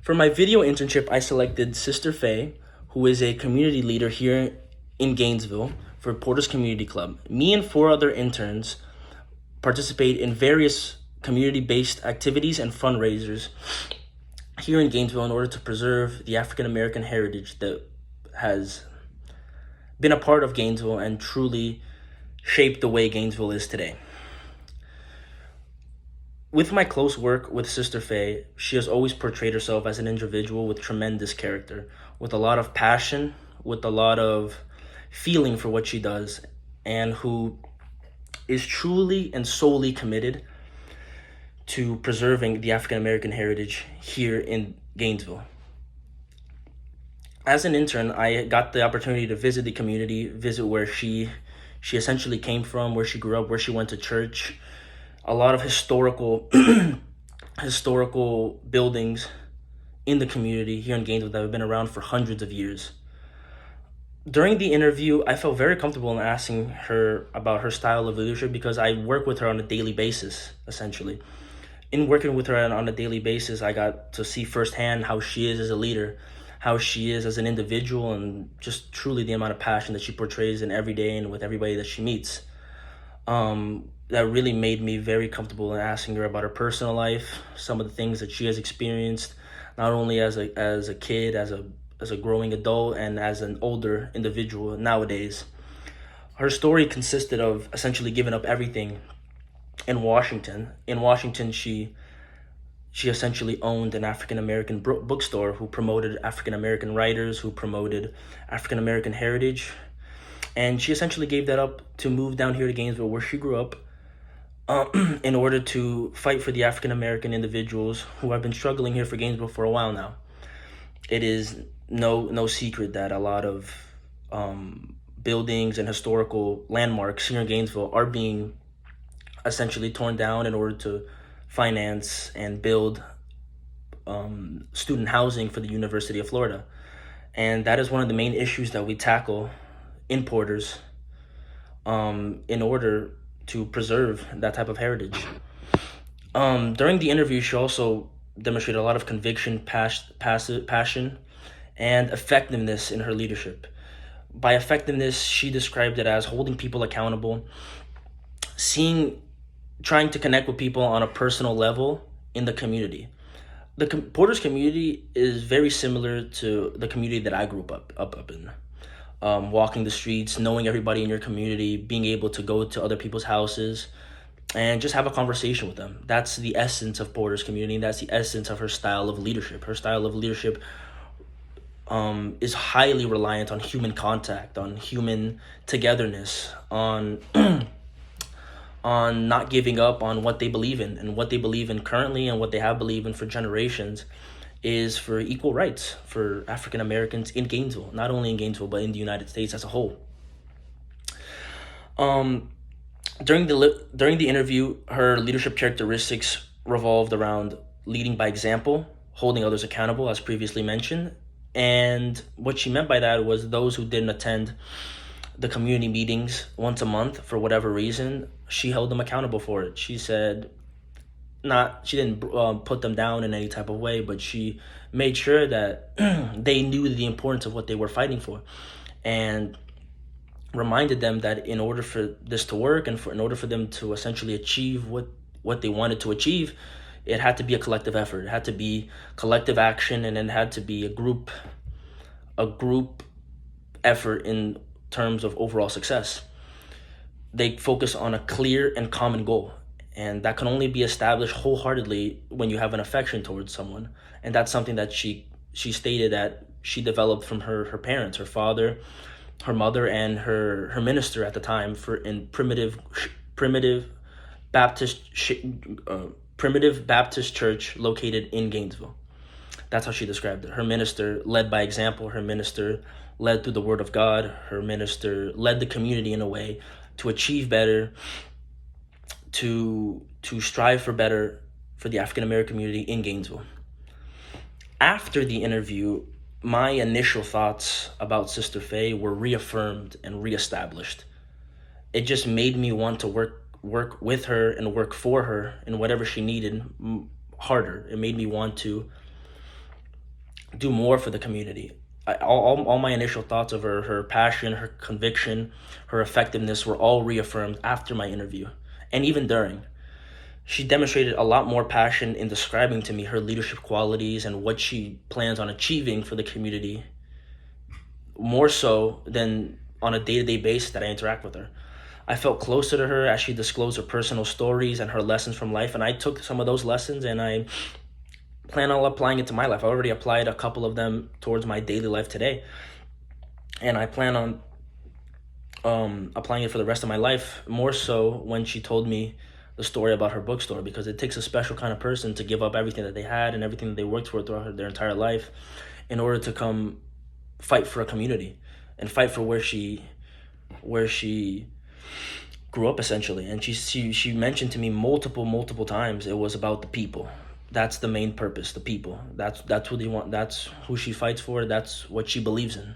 For my video internship, I selected Sister Faye, who is a community leader here in Gainesville for Porter's Community Club. Me and 4 other interns participate in various community-based activities and fundraisers here in Gainesville in order to preserve the African American heritage that has been a part of Gainesville and truly shaped the way Gainesville is today. With my close work with Sister Faye, she has always portrayed herself as an individual with tremendous character, with a lot of passion, with a lot of feeling for what she does, and who is truly and solely committed to preserving the African American heritage here in Gainesville. As an intern, I got the opportunity to visit the community, visit where she essentially came from, where she grew up, where she went to church. A lot of historical buildings in the community here in Gainesville that have been around for hundreds of years. During the interview, I felt very comfortable in asking her about her style of leadership because I work with her on a daily basis, essentially. In working with her on a daily basis, I got to see firsthand how she is as a leader, how she is as an individual, and just truly the amount of passion that she portrays in every day and with everybody that she meets. That really made me very comfortable in asking her about her personal life, some of the things that she has experienced, not only as a kid, as a growing adult, and as an older individual nowadays. Her story consisted of essentially giving up everything in Washington. In Washington, she essentially owned an African American bookstore who promoted African American writers, who promoted African American heritage. And she essentially gave that up to move down here to Gainesville, where she grew up, in order to fight for the African American individuals who have been struggling here for Gainesville for a while now. It is no secret that a lot of buildings and historical landmarks here in Gainesville are being essentially torn down in order to finance and build student housing for the University of Florida. And that is one of the main issues that we tackle in Porter's in order to preserve that type of heritage. During the interview, she also demonstrated a lot of conviction, passion, and effectiveness in her leadership. By effectiveness, she described it as holding people accountable, trying to connect with people on a personal level in the community. The Porter's community is very similar to the community that I grew up in. Walking the streets, knowing everybody in your community, being able to go to other people's houses and just have a conversation with them. That's the essence of Porter's community, and that's the essence of her style of leadership. Her style of leadership is highly reliant on human contact, on human togetherness, on on not giving up on what they believe in. And what they believe in currently and what they have believed in for generations is for equal rights for African Americans in Gainesville, not only in Gainesville, but in the United States as a whole. During the interview, her leadership characteristics revolved around leading by example, holding others accountable, as previously mentioned. And what she meant by that was those who didn't attend the community meetings once a month for whatever reason, she held them accountable for it. She said, she didn't put them down in any type of way, but she made sure that they knew the importance of what they were fighting for, and reminded them that in order for this to work and in order for them to essentially achieve what they wanted to achieve, it had to be a collective effort. It had to be collective action, and it had to be a group effort in terms of overall success. They focus on a clear and common goal. And that can only be established wholeheartedly when you have an affection towards someone. And that's something that she stated that she developed from her parents, her father, her mother, and her minister at the time in primitive Baptist church located in Gainesville. That's how she described it. Her minister led by example. Her minister led through the word of God. Her minister led the community in a way to achieve better, to strive for better for the African American community in Gainesville. After the interview, my initial thoughts about Sister Faye were reaffirmed and reestablished. It just made me want to work with her and work for her in whatever she needed harder. It made me want to do more for the community. All my initial thoughts of her passion, her conviction, her effectiveness were all reaffirmed after my interview and even during. She demonstrated a lot more passion in describing to me her leadership qualities and what she plans on achieving for the community, more so than on a day-to-day basis that I interact with her. I felt closer to her as she disclosed her personal stories and her lessons from life, and I took some of those lessons and I plan on applying it to my life. I already applied a couple of them towards my daily life today, and I plan on applying it for the rest of my life, more so when she told me the story about her bookstore, because it takes a special kind of person to give up everything that they had and everything that they worked for throughout their entire life in order to come fight for a community and fight for where she grew up, essentially. And she mentioned to me multiple times it was about the people. That's the main purpose, the people. That's who they want. That's who she fights for. That's what she believes in.